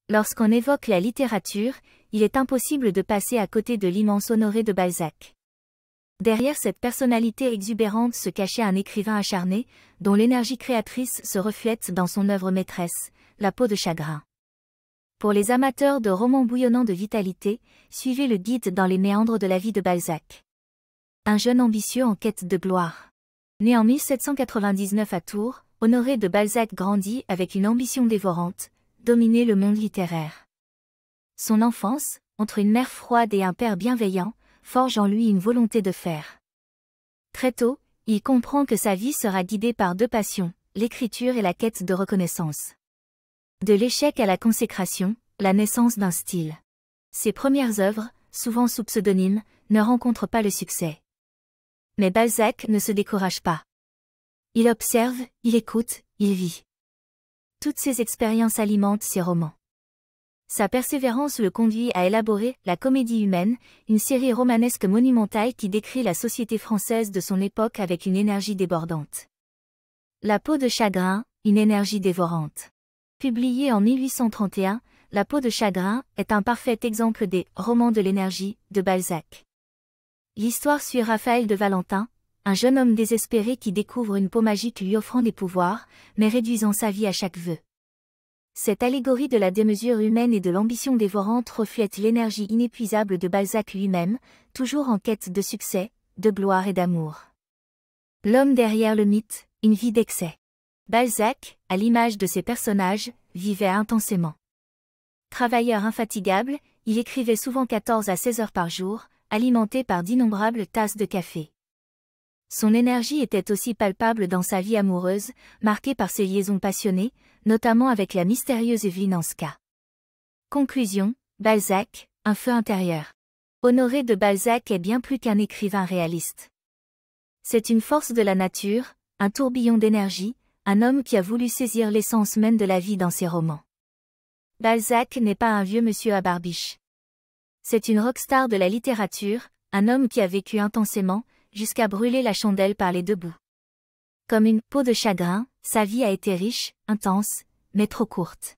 Lorsqu'on évoque la littérature, il est impossible de passer à côté de l'immense Honoré de Balzac. Derrière cette personnalité exubérante se cachait un écrivain acharné, dont l'énergie créatrice se reflète dans son œuvre maîtresse, La peau de chagrin. Pour les amateurs de romans bouillonnants de vitalité, suivez le guide dans les méandres de la vie de Balzac. Un jeune ambitieux en quête de gloire. Né en 1799 à Tours, Honoré de Balzac grandit avec une ambition dévorante, dominer le monde littéraire. Son enfance, entre une mère froide et un père bienveillant, forge en lui une volonté de faire. Très tôt, il comprend que sa vie sera guidée par deux passions, l'écriture et la quête de reconnaissance. De l'échec à la consécration, la naissance d'un style. Ses premières œuvres, souvent sous pseudonyme, ne rencontrent pas le succès. Mais Balzac ne se décourage pas. Il observe, il écoute, il vit. Toutes ces expériences alimentent ses romans. Sa persévérance le conduit à élaborer La Comédie humaine, une série romanesque monumentale qui décrit la société française de son époque avec une énergie débordante. La peau de chagrin, une énergie dévorante. Publié en 1831, La peau de chagrin est un parfait exemple des romans de l'énergie de Balzac. L'histoire suit Raphaël de Valentin, un jeune homme désespéré qui découvre une peau magique lui offrant des pouvoirs, mais réduisant sa vie à chaque vœu. Cette allégorie de la démesure humaine et de l'ambition dévorante reflète l'énergie inépuisable de Balzac lui-même, toujours en quête de succès, de gloire et d'amour. L'homme derrière le mythe, une vie d'excès. Balzac, à l'image de ses personnages, vivait intensément. Travailleur infatigable, il écrivait souvent 14 à 16 heures par jour, alimenté par d'innombrables tasses de café. Son énergie était aussi palpable dans sa vie amoureuse, marquée par ses liaisons passionnées, notamment avec la mystérieuse Evelyne Anska. Conclusion, Balzac, un feu intérieur. Honoré de Balzac est bien plus qu'un écrivain réaliste. C'est une force de la nature, un tourbillon d'énergie, un homme qui a voulu saisir l'essence même de la vie dans ses romans. Balzac n'est pas un vieux monsieur à barbiche. C'est une rockstar de la littérature, un homme qui a vécu intensément, jusqu'à brûler la chandelle par les deux bouts. Comme une peau de chagrin, sa vie a été riche, intense, mais trop courte.